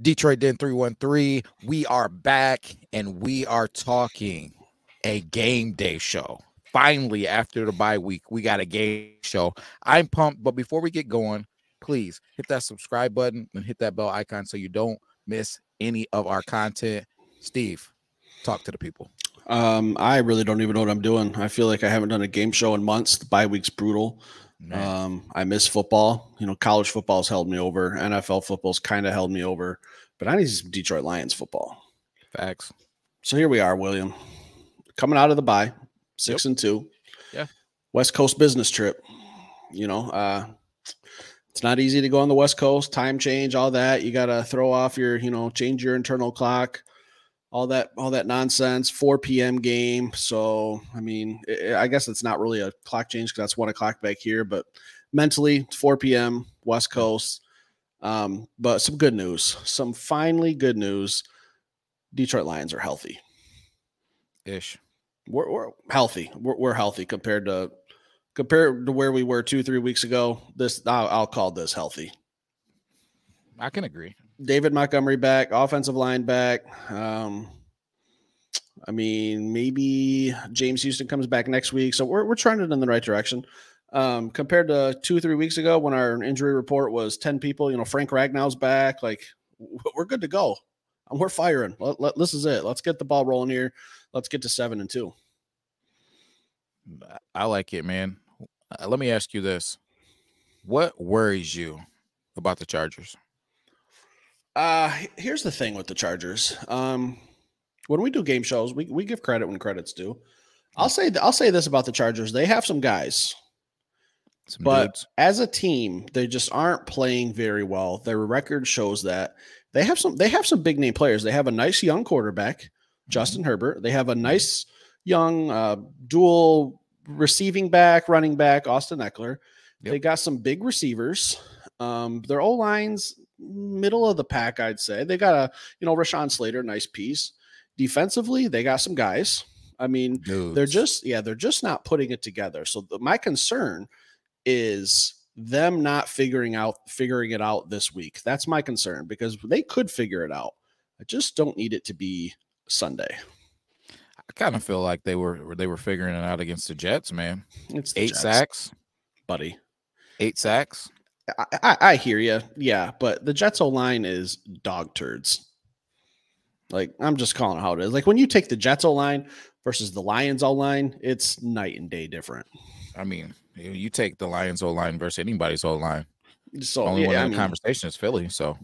Detroit Den 313. We are back and we are talking a game day show. Finally, after the bye week, we got a game show. I'm pumped, but before we get going, please hit that subscribe button and hit that bell icon so you don't miss any of our content. Steve, talk to the people. I really don't even know what I'm doing. I feel like I haven't done a game show in months. The bye week's brutal. I miss football. College football's held me over. NFL football's kind of held me over. But I need some Detroit Lions football. Facts. So here we are, William. Coming out of the bye, 6-2. Yeah. West Coast business trip. It's not easy to go on the West Coast. Time change, all that. You got to throw off your, change your internal clock. All that nonsense. 4 p.m. game. So, I guess it's not really a clock change because that's 1 o'clock back here. But mentally, 4 p.m. West Coast. But some good news. Some finally good news. Detroit Lions are healthy. Ish. We're healthy. We're healthy compared to where we were 2-3 weeks ago. I'll call this healthy. I can agree. David Montgomery back, offensive line back. Maybe James Houston comes back next week. So we're trending in the right direction. Compared to 2-3 weeks ago when our injury report was 10 people, Frank Ragnow's back. Like, we're good to go. And we're firing. This is it. Let's get the ball rolling here. Let's get to 7-2. I like it, man. Let me ask you this. What worries you about the Chargers? Here's the thing with the Chargers. When we do game shows, we give credit when credit's due. I'll say this about the Chargers. They have some guys. But dudes. As a team, they just aren't playing very well. Their record shows that. They have some big name players. They have a nice young quarterback, Justin Herbert. They have a nice young dual receiving back, running back, Austin Eckler. Yep. They got some big receivers. Their O-line's middle of the pack, I'd say. They got Rashawn Slater, nice piece. Defensively, they got some guys. Dudes. They're just not putting it together. So my concern is them not figuring it out this week. That's my concern because they could figure it out. I just don't need it to be Sunday. I kind of feel like they were figuring it out against the Jets, man. It's 8 Jets, sacks, buddy. 8 sacks. I hear you. Yeah, but the Jets O-line is dog turds. Like, I'm just calling it how it is. Like, when you take the Jets O-line versus the Lions O-line, it's night and day different. You take the Lions O-line versus anybody's O-line. So the only one in the conversation is Philly. So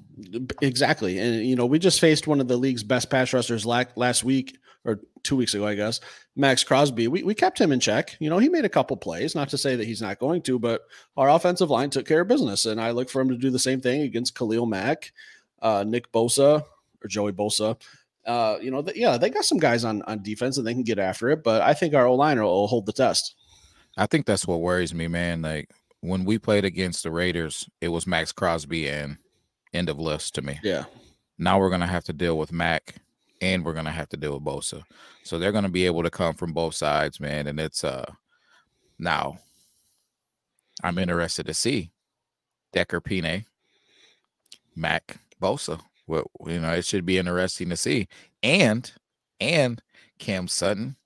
exactly, and we just faced one of the league's best pass rushers last week or 2 weeks ago, I guess. Max Crosby. We kept him in check. He made a couple plays. Not to say that he's not going to, but our offensive line took care of business, and I look for him to do the same thing against Khalil Mack, Nick Bosa or Joey Bosa. They got some guys on defense and they can get after it, but I think our O-line will hold the test. I think that's what worries me, man. Like, when we played against the Raiders, it was Max Crosby and end of list to me. Yeah. Now we're going to have to deal with Mac and we're going to have to deal with Bosa. So they're going to be able to come from both sides, man. And it's now I'm interested to see Decker Pine, Mac, Bosa. Well, it should be interesting to see. And Cam Sutton,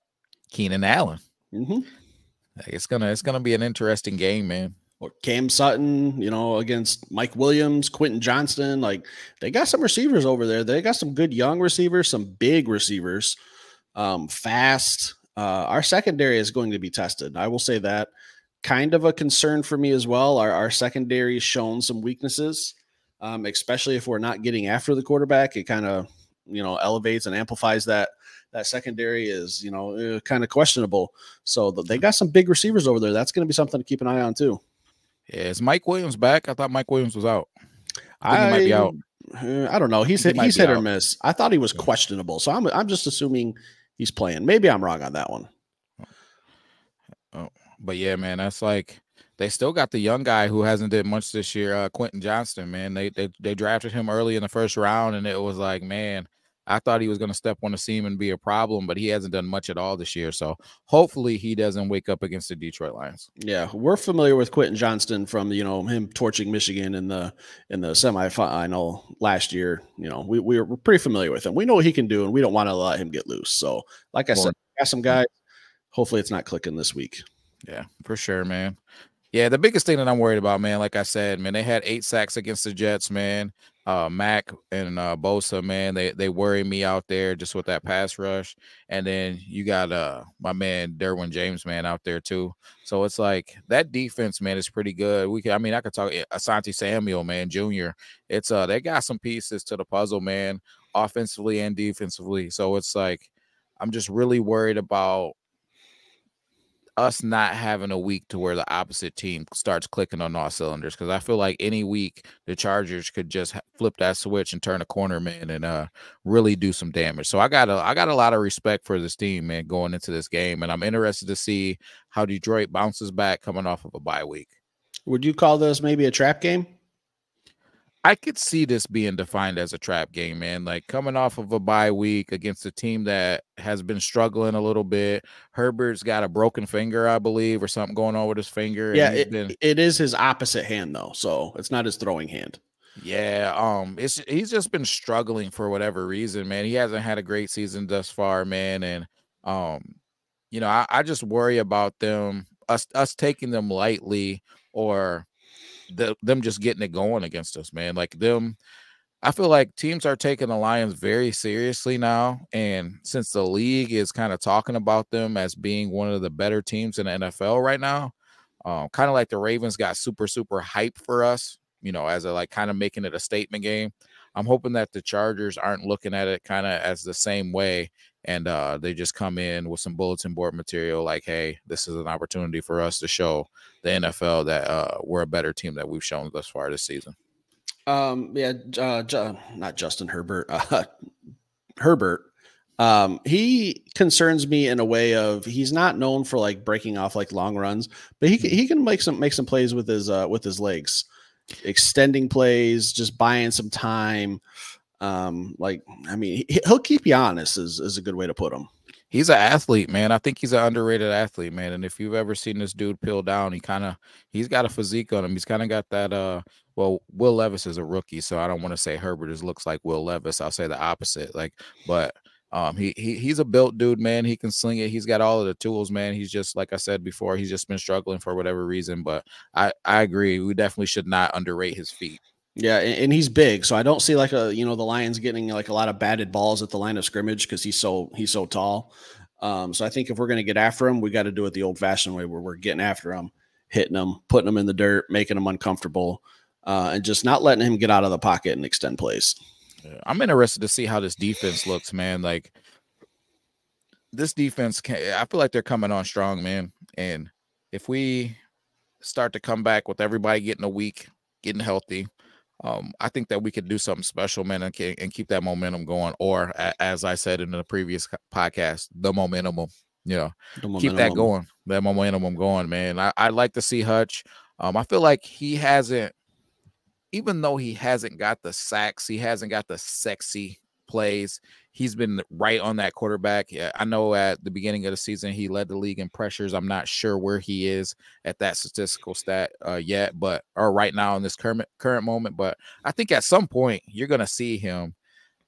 Keenan Allen. Mm-hmm. It's gonna be an interesting game, man. Or Cam Sutton, against Mike Williams, Quentin Johnston. Like, they got some receivers over there. They got some good young receivers, some big receivers, fast. Our secondary is going to be tested. I will say that. Kind of a concern for me as well. Our secondary has shown some weaknesses, especially if we're not getting after the quarterback. It kind of, elevates and amplifies that secondary is, kind of questionable. So they got some big receivers over there. That's going to be something to keep an eye on too. Yeah, is Mike Williams back? I thought Mike Williams was out. I think he might be out. I don't know. He's hit or miss. I thought he was questionable. So I'm just assuming he's playing. Maybe I'm wrong on that one. Oh, but yeah, man, that's like they still got the young guy who hasn't did much this year, Quentin Johnston, man. They drafted him early in the first round, and it was like, man, I thought he was going to step on the seam and be a problem, but he hasn't done much at all this year. So hopefully he doesn't wake up against the Detroit Lions. Yeah, we're familiar with Quentin Johnston from him torching Michigan in the semifinal last year. We're pretty familiar with him. We know what he can do, and we don't want to let him get loose. So, like I said, got some guys. Hopefully, it's not clicking this week. Yeah, for sure, man. Yeah, the biggest thing that I'm worried about, man, like I said, man, they had 8 sacks against the Jets, man. Mac and Bosa, man, they worry me out there just with that pass rush. And then you got my man Derwin James, man, out there too. So it's like that defense, man, is pretty good. I could talk Asante Samuel, man, Jr. It's they got some pieces to the puzzle, man, offensively and defensively. So it's like I'm just really worried about us not having a week to where the opposite team starts clicking on all cylinders, because I feel like any week the Chargers could just flip that switch and turn a corner, man, and really do some damage. So I got a lot of respect for this team, man, going into this game, and I'm interested to see how Detroit bounces back coming off of a bye week. Would you call this maybe a trap game? I could see this being defined as a trap game, man. Like coming off of a bye week against a team that has been struggling a little bit. Herbert's got a broken finger, I believe, or something going on with his finger. Yeah, it is his opposite hand though, so it's not his throwing hand. Yeah, he's just been struggling for whatever reason, man. He hasn't had a great season thus far, man, and I just worry about us taking them lightly, or them just getting it going against us, man. Like I feel like teams are taking the Lions very seriously now, and since the league is kind of talking about them as being one of the better teams in the NFL right now, kind of like the Ravens got super hype for us, as a like kind of making it a statement game. I'm hoping that the Chargers aren't looking at it kind of as the same way, and they just come in with some bulletin board material like, hey, this is an opportunity for us to show the NFL that we're a better team that we've shown thus far this season. Not Justin Herbert. Herbert. He concerns me in a way of he's not known for like breaking off like long runs, but he can make some plays with his legs, extending plays, just buying some time. He'll keep you honest is a good way to put him. He's an athlete, man. I think he's an underrated athlete, man. And if you've ever seen this dude peel down, he's got a physique on him. He's kind of got that well, Will Levis is a rookie, so I don't want to say Herbert looks like Will Levis. I'll say the opposite. But he's a built dude, man. He can sling it. He's got all of the tools, man. He's just, like I said before, he's just been struggling for whatever reason. But I agree. We definitely should not underrate his feet. Yeah, and he's big, so I don't see like the Lions getting like a lot of batted balls at the line of scrimmage because he's so tall. So I think if we're going to get after him, we got to do it the old-fashioned way, where we're getting after him, hitting him, putting him in the dirt, making him uncomfortable, and just not letting him get out of the pocket and extend plays. Yeah, I'm interested to see how this defense looks, man. Like this defense, I feel like they're coming on strong, man. And if we start to come back with everybody getting a week, getting healthy, I think that we could do something special, man, and keep that momentum going. Or as I said in the previous podcast, the momentum, keep that going, that momentum going, man. I'd like to see Hutch. I feel like he hasn't, even though he hasn't got the sacks, he hasn't got the sexy plays. He's been right on that quarterback. Yeah, I know at the beginning of the season, he led the league in pressures. I'm not sure where he is at that statistical stat yet, or right now in this current moment. But I think at some point you're going to see him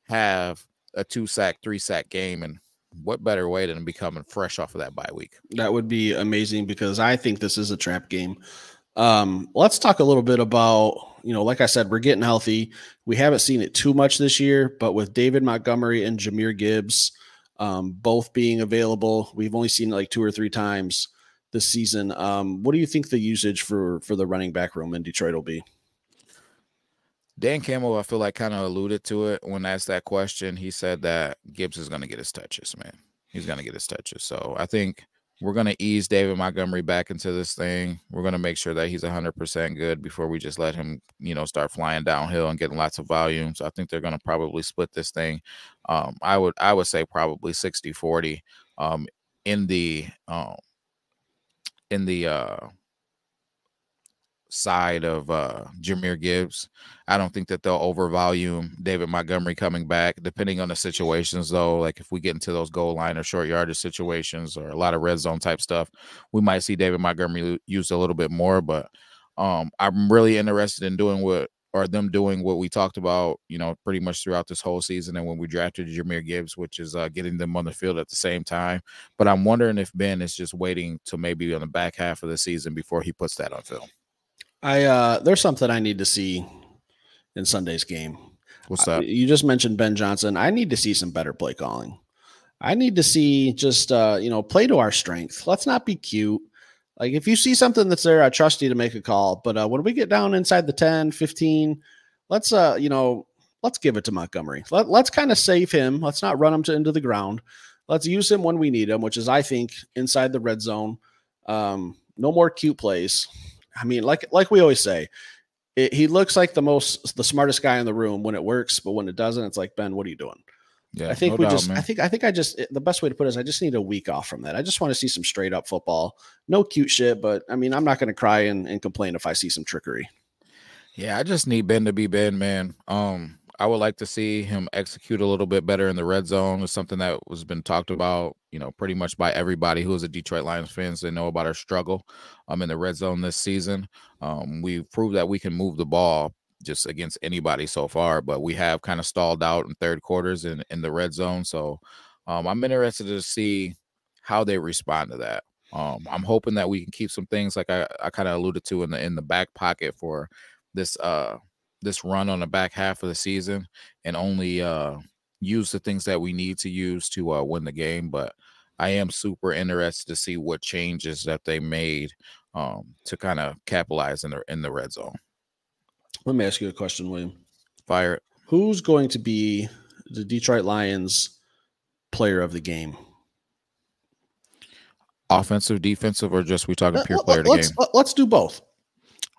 have a 2-sack, 3-sack game. And what better way than becoming fresh off of that bye week? That would be amazing, because I think this is a trap game. Let's talk a little bit about, like I said, we're getting healthy. We haven't seen it too much this year, but with David Montgomery and Jahmyr Gibbs both being available, we've only seen it like 2 or 3 times this season. What do you think the usage for the running back room in Detroit will be? Dan Campbell, I feel like, kind of alluded to it when asked that question. He said that Gibbs is going to get his touches, man. He's going to get his touches. So I think we're going to ease David Montgomery back into this thing. We're going to make sure that he's 100% good before we just let him, start flying downhill and getting lots of volume. So I think they're going to probably split this thing. I would say probably 60-40 in the side of Jahmyr Gibbs. I don't think that they'll overvalue David Montgomery coming back, depending on the situations, though. Like if we get into those goal line or short yardage situations or a lot of red zone type stuff, we might see David Montgomery used a little bit more. But I'm really interested in doing them doing what we talked about, pretty much throughout this whole season. And when we drafted Jahmyr Gibbs, which is getting them on the field at the same time. But I'm wondering if Ben is just waiting to maybe on the back half of the season before he puts that on film. There's something I need to see in Sunday's game. What's that? You just mentioned Ben Johnson. I need to see some better play calling. I need to see just, play to our strength. Let's not be cute. Like if you see something that's there, I trust you to make a call. But when we get down inside the 10, 15, let's give it to Montgomery. Let's kind of save him. Let's not run him into the ground. Let's use him when we need him, which is, I think, inside the red zone. No more cute plays. I mean, like we always say, he looks like the smartest guy in the room when it works, but when it doesn't, it's like, Ben, what are you doing? Yeah, I think the best way to put it is I just need a week off from that. I just want to see some straight up football, no cute shit. But I mean, I'm not going to cry and complain if I see some trickery. Yeah, I just need Ben to be Ben, man. I would like to see him execute a little bit better in the red zone. It's something that was been talked about, pretty much by everybody who is a Detroit Lions fans. They know about our struggle in the red zone this season. We've proved that we can move the ball just against anybody so far, but we have kind of stalled out in third quarters in the red zone. So I'm interested to see how they respond to that. I'm hoping that we can keep some things like I kind of alluded to in the back pocket for this run on the back half of the season, and only use the things that we need to use to win the game. But I am super interested to see what changes that they made to kind of capitalize in the red zone. Let me ask you a question, William. Fire it. Who's going to be the Detroit Lions player of the game? Offensive, defensive, or just we talking pure player of the game? Let's do both.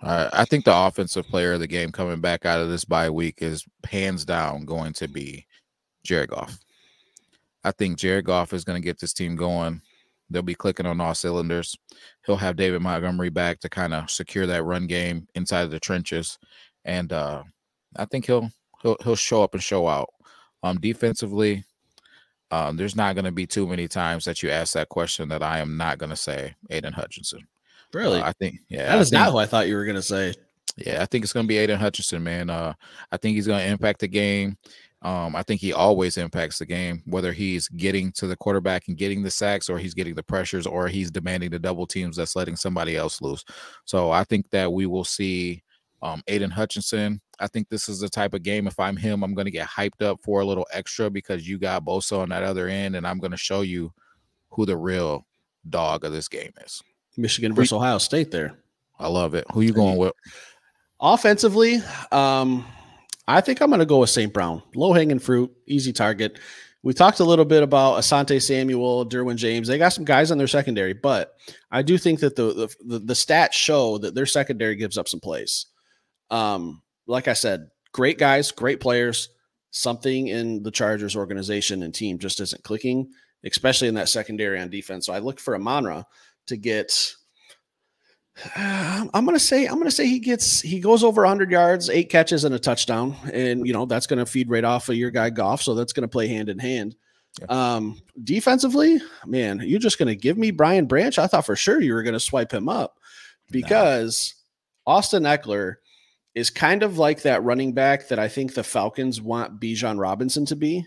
I think the offensive player of the game coming back out of this bye week is hands down going to be Jared Goff. I think Jared Goff is going to get this team going. They'll be clicking on all cylinders. He'll have David Montgomery back to kind of secure that run game inside of the trenches, and I think he'll show up and show out. Defensively, there's not going to be too many times that you ask that question that I am not going to say Aiden Hutchinson. Really? I think, yeah. That is not who I thought you were going to say. Yeah, I think it's going to be Aiden Hutchinson, man. I think he's going to impact the game. I think he always impacts the game, whether he's getting to the quarterback and getting the sacks, or he's getting the pressures, or he's demanding the double teams that's letting somebody else loose. So I think that we will see Aiden Hutchinson. I think this is the type of game, if I'm him, I'm going to get hyped up for a little extra because you got Bosa on that other end, and I'm going to show you who the real dog of this game is. Michigan versus Ohio State there. I love it. Who you going with? Offensively, I think I'm going to go with St. Brown. Low-hanging fruit, easy target. We talked a little bit about Asante Samuel, Derwin James. They got some guys on their secondary, but I do think that the stats show that their secondary gives up some plays. Like I said, great guys, great players. Something in the Chargers organization and team just isn't clicking, especially in that secondary on defense. So I look for Amon-Ra to get. I'm gonna say he goes over 100 yards, 8 catches, and a touchdown, and that's gonna feed right off of your guy Goff, so that's gonna play hand in hand. Yeah. Defensively, man, you're just gonna give me Brian Branch? I thought for sure you were gonna swipe him up because Austin Eckler is kind of like that running back that I think the Falcons want Bijan Robinson to be,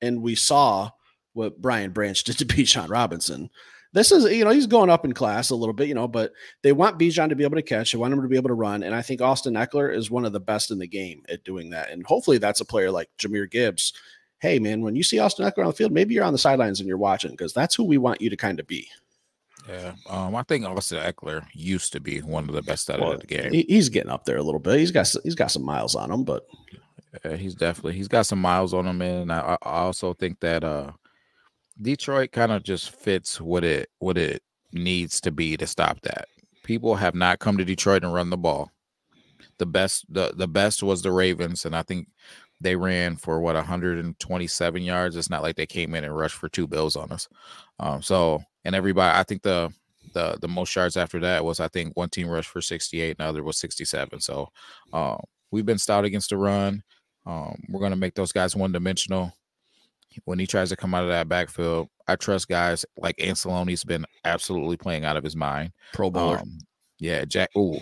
and we saw what Brian Branch did to Bijan Robinson. This is, he's going up in class a little bit, but they want Bijan to be able to catch. They want him to be able to run. And I think Austin Eckler is one of the best in the game at doing that. And hopefully that's a player like Jahmyr Gibbs. Hey, man, when you see Austin Eckler on the field, maybe you're on the sidelines and you're watching because that's who we want you to kind of be. Yeah. I think Austin Eckler used to be one of the best out of the game. He's getting up there a little bit. He's got some miles on him, but he's got some miles on him. And I also think that, Detroit kind of just fits what it needs to be to stop that. People have not come to Detroit and run the ball. The best was the Ravens, and I think they ran for 127 yards. It's not like they came in and rushed for 2 bills on us. And everybody, I think the the most yards after that was, I think, one team rushed for 68, and the other was 67. So we've been stout against the run. We're going to make those guys one-dimensional. When he tries to come out of that backfield, I trust guys like Ancelotti's been absolutely playing out of his mind. Pro Bowler. Yeah, Jack. Ooh,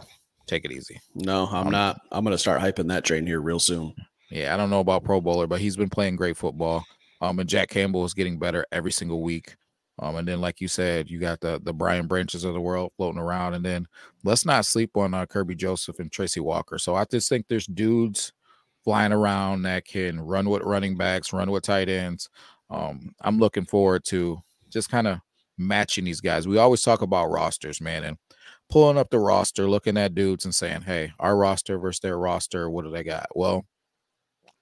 take it easy. No, I'm not. I'm going to start hyping that train here real soon. Yeah, I don't know about Pro Bowler, but he's been playing great football. And Jack Campbell is getting better every single week. And then, like you said, you got the Brian Branches of the world floating around. And then let's not sleep on Kirby Joseph and Tracy Walker. So I just think there's dudes flying around that can run with running backs, run with tight ends. I'm looking forward to just kind of matching these guys. We always talk about rosters, man, and pulling up the roster, looking at dudes and saying, hey, our roster versus their roster, what do they got? Well,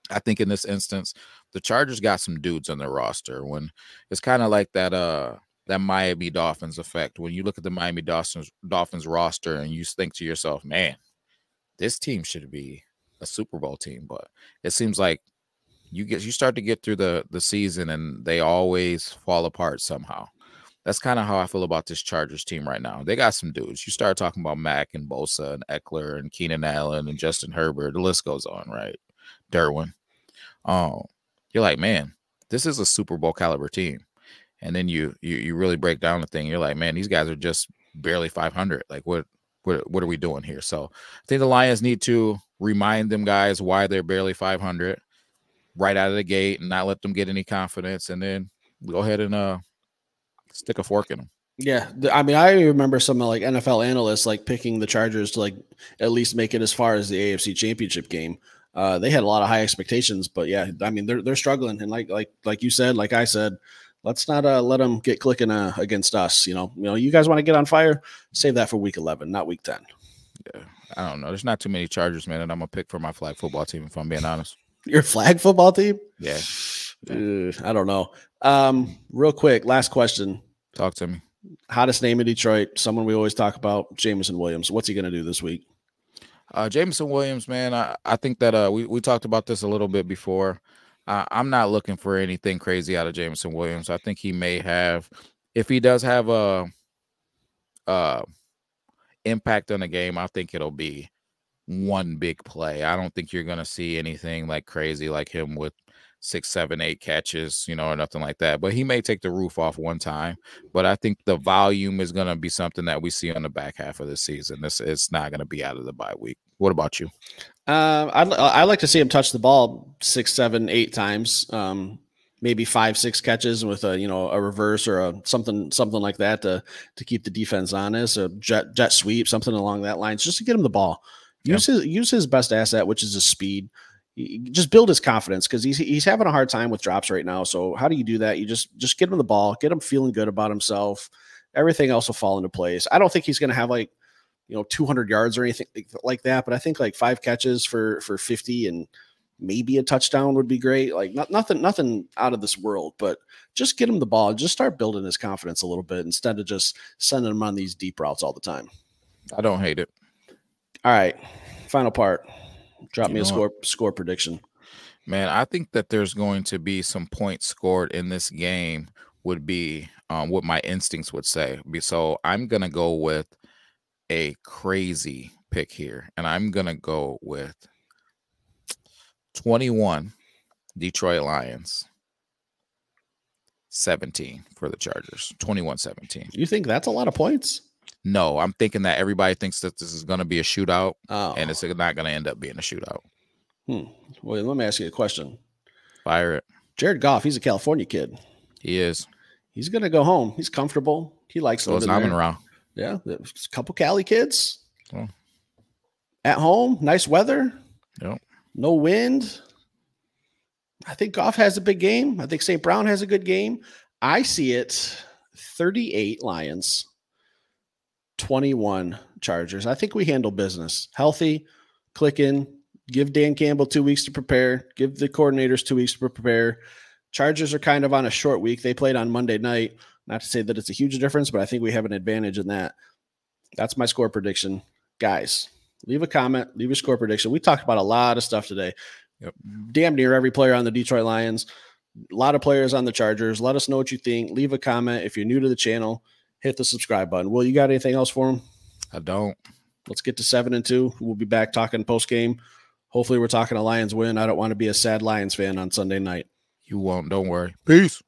I think in this instance, the Chargers got some dudes on their roster. When it's kind of like that Miami Dolphins effect. When you look at the Miami Dolphins roster and you think to yourself, man, this team should be a Super Bowl team. But it seems like you start to get through the season and they always fall apart somehow. That's kind of how I feel about this Chargers team right now. They got some dudes. You start talking about Mack and Bosa and Eckler and Keenan Allen and Justin Herbert. The list goes on, right? Derwin. You're like, man, this is a Super Bowl caliber team. And then you really break down the thing. You're like, man, these guys are just barely 500. Like, what are we doing here? So I think the Lions need to remind them guys why they're barely 500 right out of the gate and not let them get any confidence. And then go ahead and stick a fork in them. Yeah, I mean, I remember some like NFL analysts like picking the Chargers to like at least make it as far as the AFC Championship game. They had a lot of high expectations, but yeah, I mean, they're struggling, and like you said, like I said, let's not let them get clicking against us. You know, you guys want to get on fire, save that for week 11, not week 10. Yeah, I don't know. There's not too many Chargers, man, and I'm gonna pick for my flag football team if I'm being honest. Your flag football team? Yeah. I don't know. Real quick, last question. Talk to me. Hottest name in Detroit, someone we always talk about, Jameson Williams. What's he going to do this week? Jameson Williams, man, I think that we talked about this a little bit before. I'm not looking for anything crazy out of Jameson Williams. I think he may have, if he does have a impact on the game, I think it'll be one big play. I don't think you're going to see anything like crazy like him with 6, 7, 8 catches, or nothing like that. But he may take the roof off one time. But I think the volume is going to be something that we see on the back half of the season. It's not going to be out of the bye week. What about you? I'd like to see him touch the ball 6, 7, 8 times. Maybe 5, 6 catches with a reverse or something like that to keep the defense honest. A jet sweep, something along that line, just to get him the ball. Use his best asset, which is his speed. Just build his confidence because he's having a hard time with drops right now. So how do you do that? You just get him the ball, get him feeling good about himself. Everything else will fall into place. I don't think he's going to have 200 yards or anything like that, but I think like 5 catches for 50 and maybe a touchdown would be great. Like nothing out of this world, but just get him the ball. Just start building his confidence a little bit instead of just sending him on these deep routes all the time. I don't hate it. All right, final part. Drop me a score prediction. Man, I think that there's going to be some points scored in this game would be what my instincts would say. So I'm going to go with a crazy pick here, and I'm going to go with 21 Detroit Lions, 17 for the Chargers, 21-17. You think that's a lot of points? No, I'm thinking that everybody thinks that this is going to be a shootout, and it's not going to end up being a shootout. Well, let me ask you a question. Fire it. Jared Goff, he's a California kid. He is. He's going to go home. He's comfortable. He likes living there. Amon-ra. Yeah, there's a couple Cali kids. At home, nice weather. Yep. No wind. I think Goff has a big game. I think St. Brown has a good game. I see it 38 Lions, 21 Chargers. I think we handle business. Healthy, clicking, give Dan Campbell 2 weeks to prepare, give the coordinators 2 weeks to prepare. Chargers are kind of on a short week. They played on Monday night. Not to say that it's a huge difference, but I think we have an advantage in that. That's my score prediction. Guys, leave a comment, leave a score prediction. We talked about a lot of stuff today. Yep. Damn near every player on the Detroit Lions, a lot of players on the Chargers. Let us know what you think. Leave a comment. If you're new to the channel, hit the subscribe button. Will, you got anything else for them? I don't. Let's get to 7-2. We'll be back talking post game. Hopefully we're talking a Lions win. I don't want to be a sad Lions fan on Sunday night. You won't. Don't worry. Peace.